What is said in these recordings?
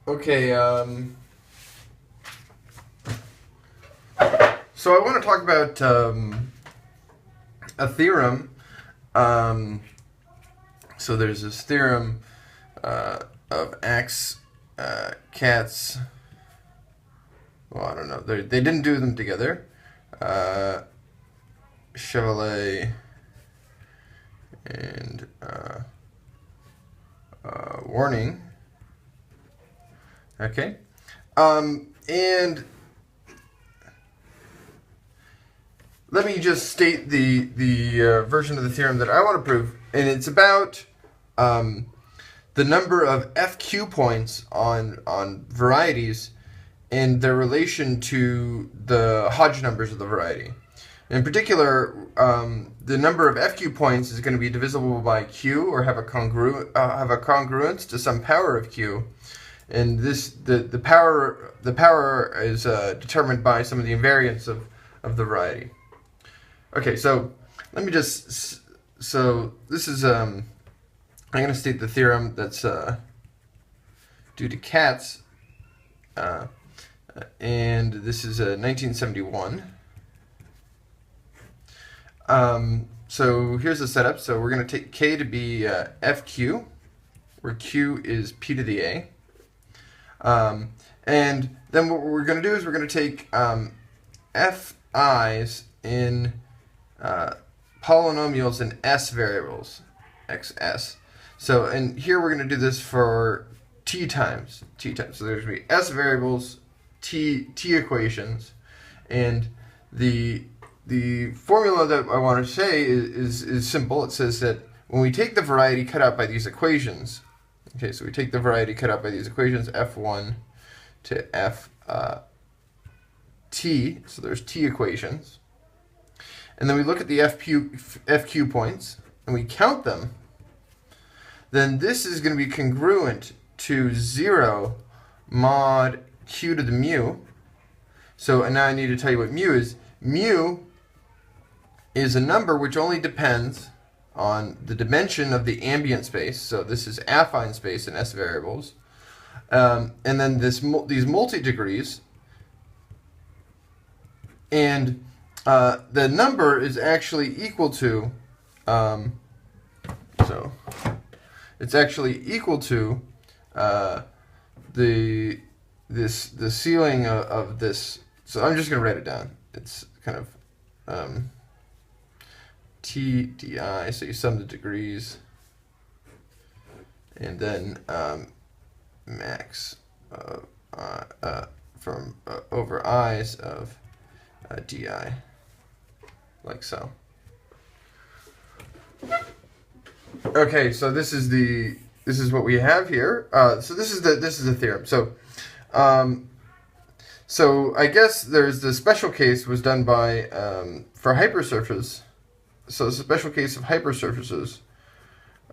Okay, so I want to talk about a theorem. So there's this theorem of Ax-Katz. Well, I don't know. They didn't do them together. Chevalley and Warning. Okay, and let me just state the version of the theorem that I want to prove, and it's about the number of FQ points on varieties and their relation to the Hodge numbers of the variety. In particular, the number of FQ points is going to be divisible by Q, or have a congruence to some power of Q. And the power is determined by some of the invariants of the variety. Okay, so let me just this is I'm going to state the theorem that's due to Katz, and this is 1971. So here's the setup. So we're going to take K to be FQ, where Q is P to the A. And then what we're going to do is we're going to take Fi's in polynomials in S variables, XS. So, and here we're going to do this for t times. So there's going to be S variables, t equations, and the formula that I want to say is simple. It says that when we take the variety cut out by these equations, okay, so we take the variety cut out by these equations, F1 to F t, so there's t equations, and then we look at the FQ points, and we count them, then this is going to be congruent to 0 mod q to the mu. So, and now I need to tell you what mu is. Mu is a number which only depends on the dimension of the ambient space. So this is affine space in S variables. And then these multi-degrees. And the number is actually equal to, so it's actually equal to the ceiling of this. So I'm just going to write it down. It's kind of T di, so you sum the degrees, and then max from over i's of di, like so. Okay, so this is what we have here. So this is the theorem. So so I guess there's the special case was done by for hypersurfaces. So the special case of hypersurfaces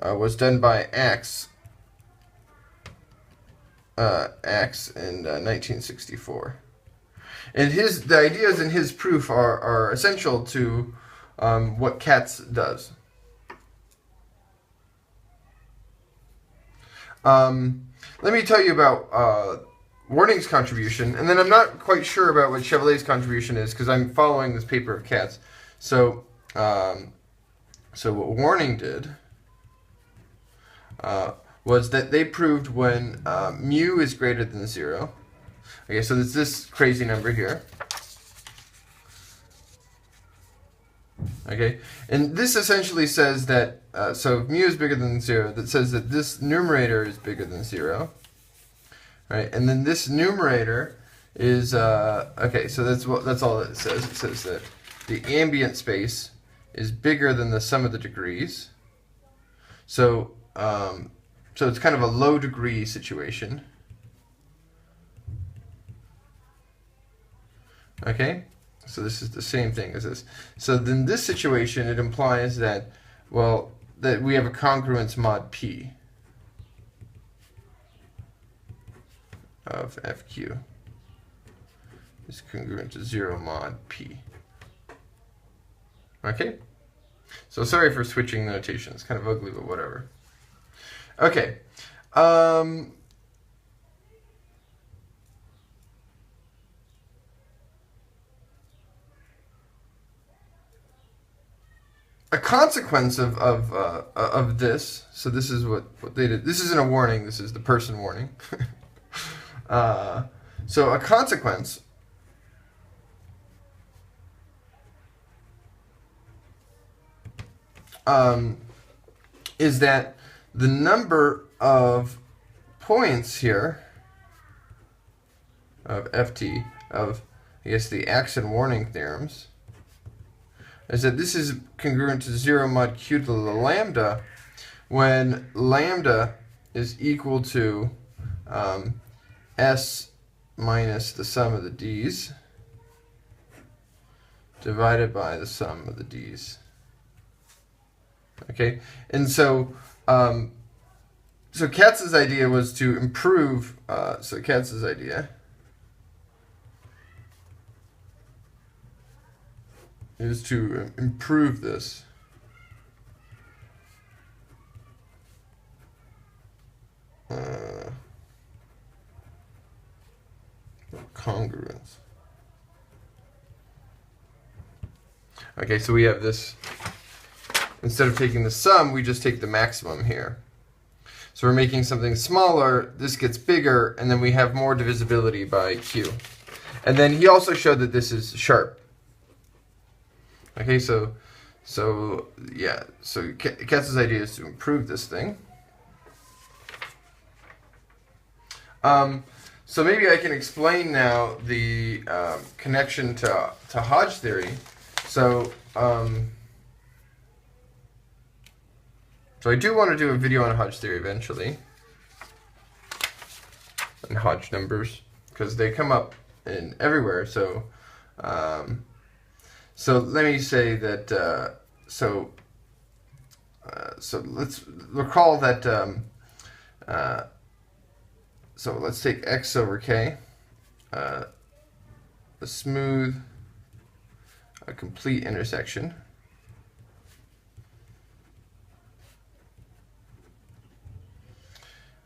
was done by Ax in 1964. And the ideas in his proof are essential to what Katz does. Let me tell you about Warning's contribution, and then I'm not quite sure about what Chevalley's contribution is because I'm following this paper of Katz. So what Warning did was that they proved when mu is greater than 0. Okay, so there's this crazy number here. Okay, and this essentially says that, so if mu is bigger than 0, that says that this numerator is bigger than 0. Right, and then this numerator is, okay, so that's all it says. It says that the ambient space is bigger than the sum of the degrees. So, so it's kind of a low degree situation. Okay, so this is the same thing as this. So then this situation, it implies that, well, that we have a congruence mod p of FQ is congruent to 0 mod p. Okay, so sorry for switching the notation. It's kind of ugly, but whatever. Okay, a consequence of this, so this is what they did. This isn't a warning, this is the person warning. So a consequence is that the number of points here of ft, of, I guess, the Ax-Katz-Warning theorems, is that this is congruent to 0 mod q to the lambda when lambda is equal to s minus the sum of the d's divided by the sum of the d's. Okay, and so so Katz's idea was to improve. So Katz's idea is to improve this. Congruence. Okay, so we have this. Instead of taking the sum, we just take the maximum here. So we're making something smaller, this gets bigger, and then we have more divisibility by q. And then he also showed that this is sharp. Okay, so yeah, so Katz's idea is to improve this thing. So maybe I can explain now the connection to Hodge theory. So so I do want to do a video on Hodge theory eventually, and Hodge numbers, because they come up in everywhere. So so let me say that so let's recall that so let's take x over k, a smooth, a complete intersection.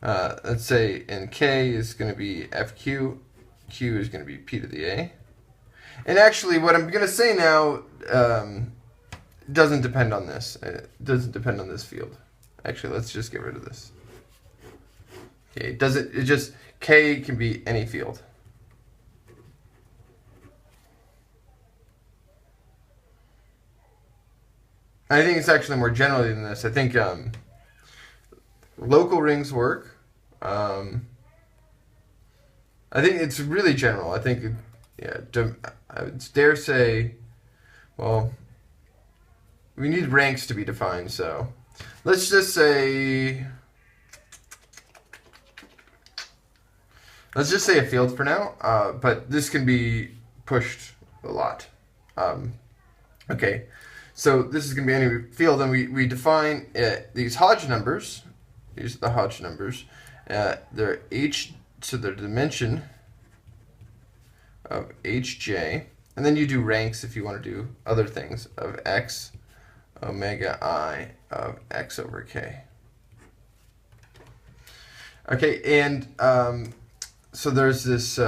Let's say in k is going to be fq, q is going to be p to the a. And actually what I'm going to say now doesn't depend on this. It doesn't depend on this field. Actually, let's just get rid of this. Okay, it just, k can be any field. I think it's actually more generally than this. I think local rings work. I think it's really general. I think, yeah, I would dare say, well, we need ranks to be defined, so let's just say, a field for now, but this can be pushed a lot. Okay, so this is going to be any field, and we define these Hodge numbers. These are the Hodge numbers. They're h, so they're dimension of hj, and then you do ranks if you want to do other things of x omega I of x over k. Okay, and so there's this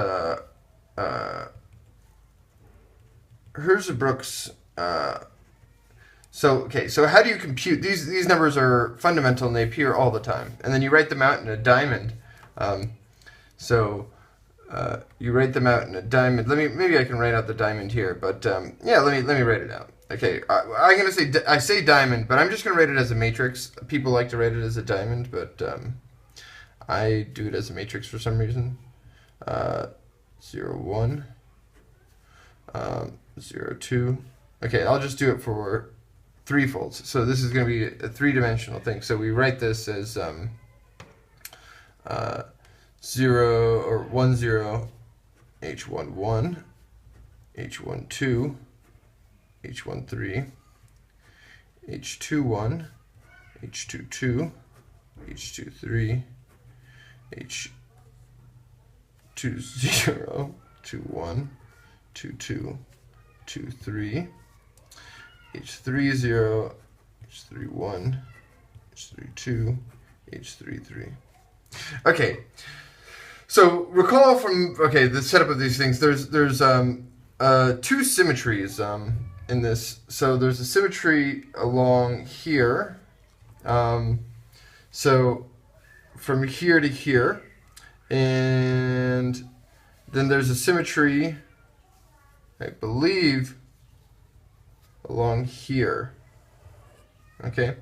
Hirzebruch's. So how do you compute these numbers? Are fundamental and they appear all the time, and then you write them out in a diamond. You write them out in a diamond. Maybe I can write out the diamond here, but yeah, let me write it out. Okay, I'm gonna say I say diamond, but I'm just gonna write it as a matrix. People like to write it as a diamond, but I do it as a matrix for some reason. 0, 1, 0, 2. Okay, I'll just do it for threefolds. So this is going to be a three-dimensional thing. So we write this as 0 or 1, 0, h11, h12, h13, h21, h22, h23, h20, 21, 22, 23, h30, h31, h32, h33. Okay, so recall from the setup of these things. There's two symmetries in this. So there's a symmetry along here. So from here to here, and then there's a symmetry, I believe, along here. Okay,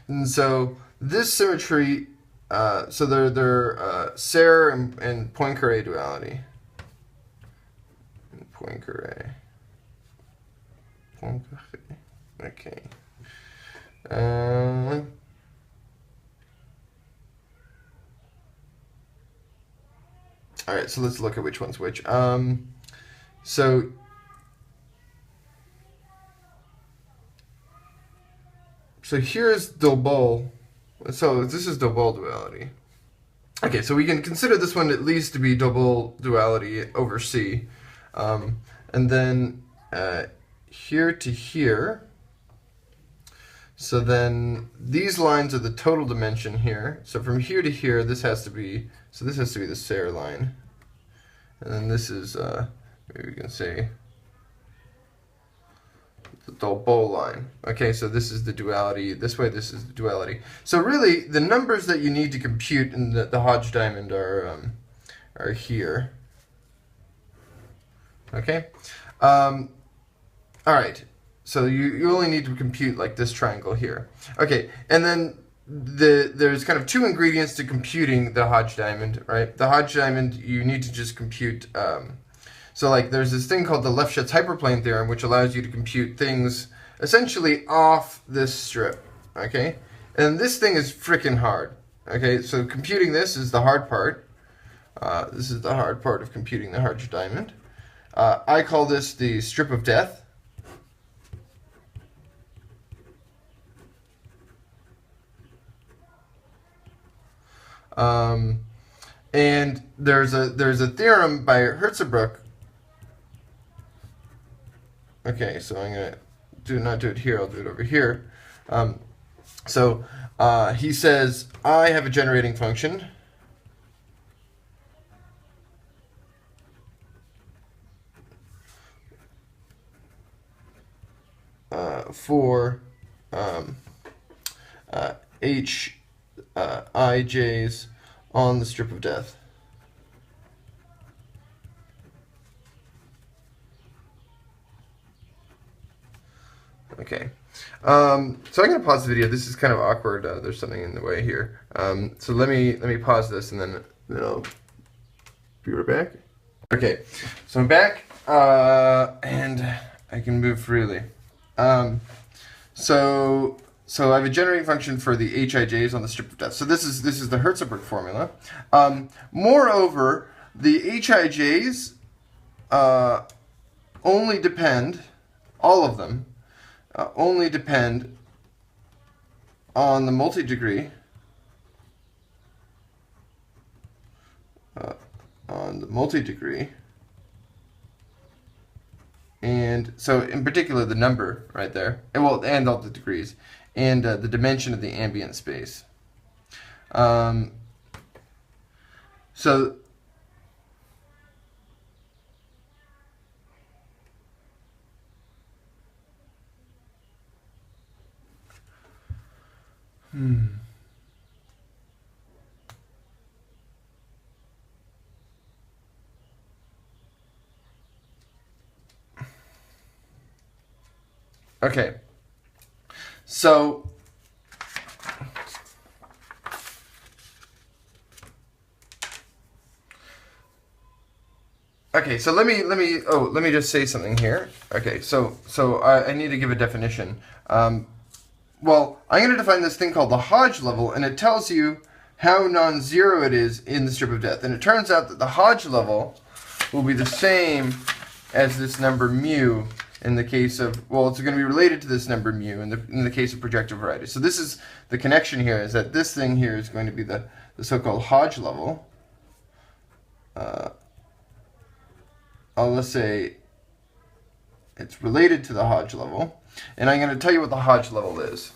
and so this symmetry, so they're Serre and Poincaré duality. Poincaré. Okay. All right, so let's look at which one's which. So here's Dolbeault. So this is Dolbeault duality. Okay, so we can consider this one at least to be Dolbeault duality over C. And then here to here. So then these lines are the total dimension here. So from here to here, this has to be, so this has to be the Serre line. And then this is, maybe we can say, the Dolbeault line. Okay, so this is the duality. This way, this is the duality. So really, the numbers that you need to compute in the Hodge diamond are here. Okay? All right. So you only need to compute like this triangle here. Okay, and then there's kind of two ingredients to computing the Hodge diamond, right? The Hodge diamond, you need to just compute, so like there's this thing called the Lefschetz hyperplane theorem, which allows you to compute things essentially off this strip, okay? And this thing is freaking hard, okay? So computing this is the hard part. This is the hard part of computing the Hodge diamond. I call this the strip of death. And there's a theorem by Hertzebruch. Okay, so I'm gonna not do it here. I'll do it over here. He says I have a generating function for ij's on the strip of death. Okay, so I'm going to pause the video. This is kind of awkward. There's something in the way here. So let me pause this and then I'll be right back. Okay, so I'm back and I can move freely. So I have a generating function for the Hij's on the strip of death. So this is the Hertzebruch formula. Moreover, the Hij's only depend, all of them, only depend on the multi-degree, and so in particular the number right there, and all the degrees, and the dimension of the ambient space. Okay, so let me just say something here. Okay, so I need to give a definition. Well, I'm going to define this thing called the Hodge level, and it tells you how non-zero it is in the strip of death. And it turns out that the Hodge level will be the same as this number mu in the case of, well, it's going to be related to this number mu in the case of projective variety. So this is the connection here, is that this thing here is going to be the so-called Hodge level. Let's say it's related to the Hodge level. And I'm going to tell you what the Hodge level is.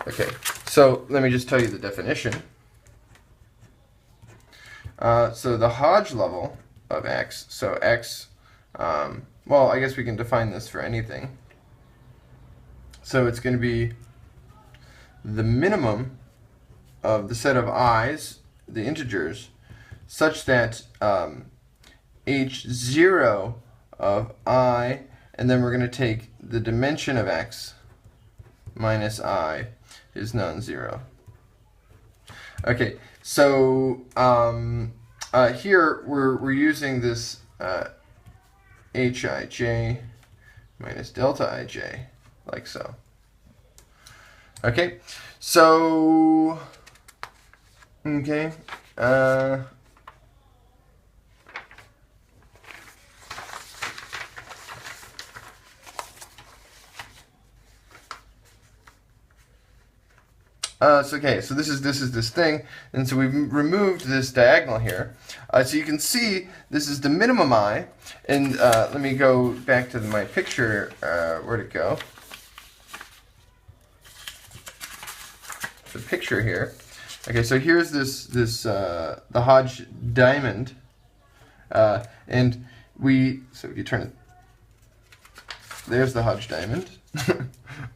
Okay, so let me just tell you the definition. So the Hodge level of X, so X, well, I guess we can define this for anything. So it's going to be the minimum of the set of i's, the integers, such that h0 of I, and then we're going to take the dimension of x minus I is non-zero. Okay, so here we're using this hij minus delta ij, like so. Okay, so okay. So this is this thing, and so we've removed this diagonal here. So you can see this is the minimum I, and let me go back to my picture. Where'd it go? The picture here. Okay, so here's the Hodge diamond, and so if you turn it, there's the Hodge diamond.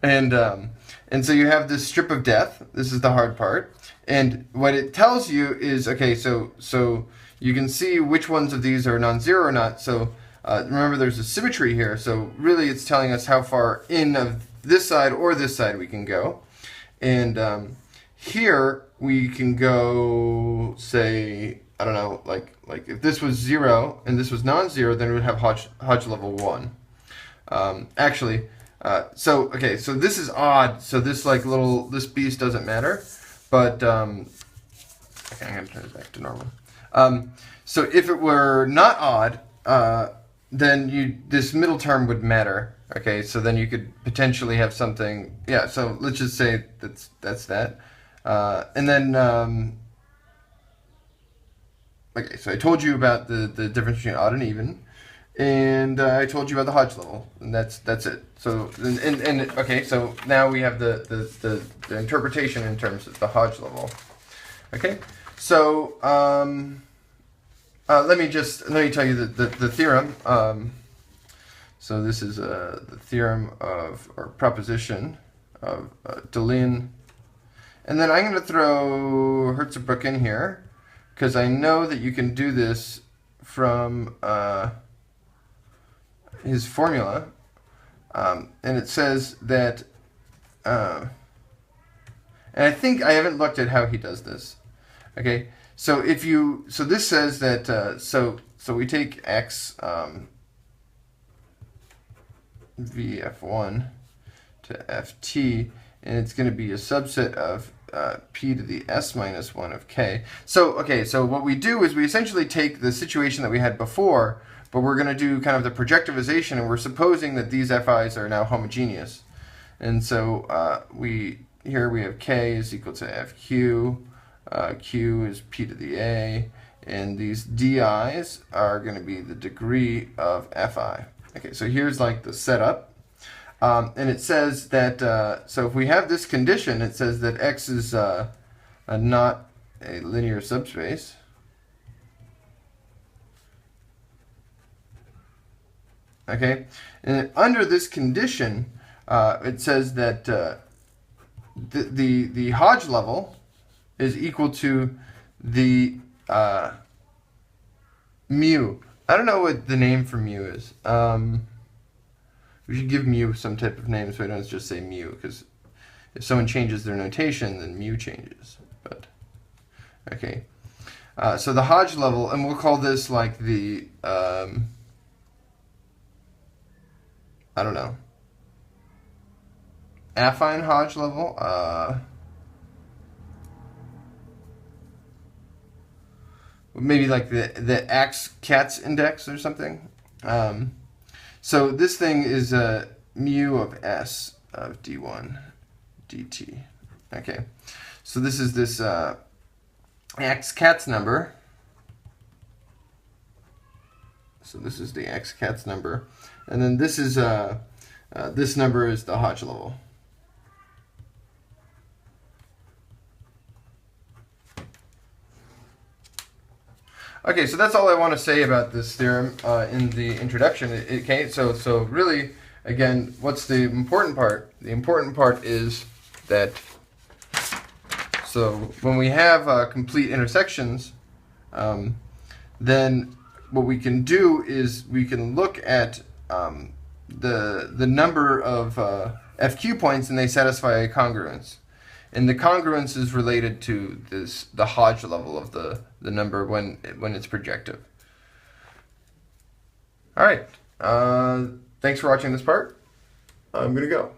And so you have this strip of death. This is the hard part. And what it tells you is, okay, so you can see which ones of these are non-zero or not. So remember, there's a symmetry here. So really it's telling us how far in of this side or this side we can go. And here we can go, say, I don't know, like if this was 0 and this was non-zero, then it would have Hodge level 1. Actually, so this is odd. So this this piece doesn't matter, but okay, I'm gonna turn it back to normal. So if it were not odd, then this middle term would matter. Okay, so then you could potentially have something. Yeah. So let's just say that's that, and then okay. So I told you about the difference between odd and even. And I told you about the Hodge level, and that's it. So and okay, so now we have the interpretation in terms of the Hodge level. Okay, so let me tell you the theorem. So this is the theorem of, or proposition of Deligne, and then I'm going to throw Hirzebruch in here because I know that you can do this from his formula, and it says that, and I think I haven't looked at how he does this. Okay, so this says that so we take x vf1 to ft, and it's going to be a subset of p to the s minus 1 of k. So okay, so what we do is we essentially take the situation that we had before, but we're going to do kind of the projectivization, and we're supposing that these FIs are now homogeneous. And so here we have K is equal to FQ, Q is P to the A, and these DIs are going to be the degree of FI. Okay, so here's like the setup. And it says that, so if we have this condition, it says that X is not a linear subspace. Okay, and under this condition, it says that the Hodge level is equal to the mu. I don't know what the name for mu is. We should give mu some type of name so we don't just say mu, because if someone changes their notation, then mu changes. But okay, so the Hodge level, and we'll call this like the I don't know, affine Hodge level. Maybe like the Ax-Katz index or something. So this thing is mu of s of d1 dt. Okay, so this is this Ax-Katz number. So this is the Ax-Katz number, and then this is this number is the Hodge level. Okay, so that's all I want to say about this theorem in the introduction. Okay, so really, again, what's the important part? The important part is that, so when we have complete intersections, then what we can do is we can look at the number of FQ points, and they satisfy a congruence. And the congruence is related to the Hodge level of the number when it's projective. All right. Thanks for watching this part. I'm going to go.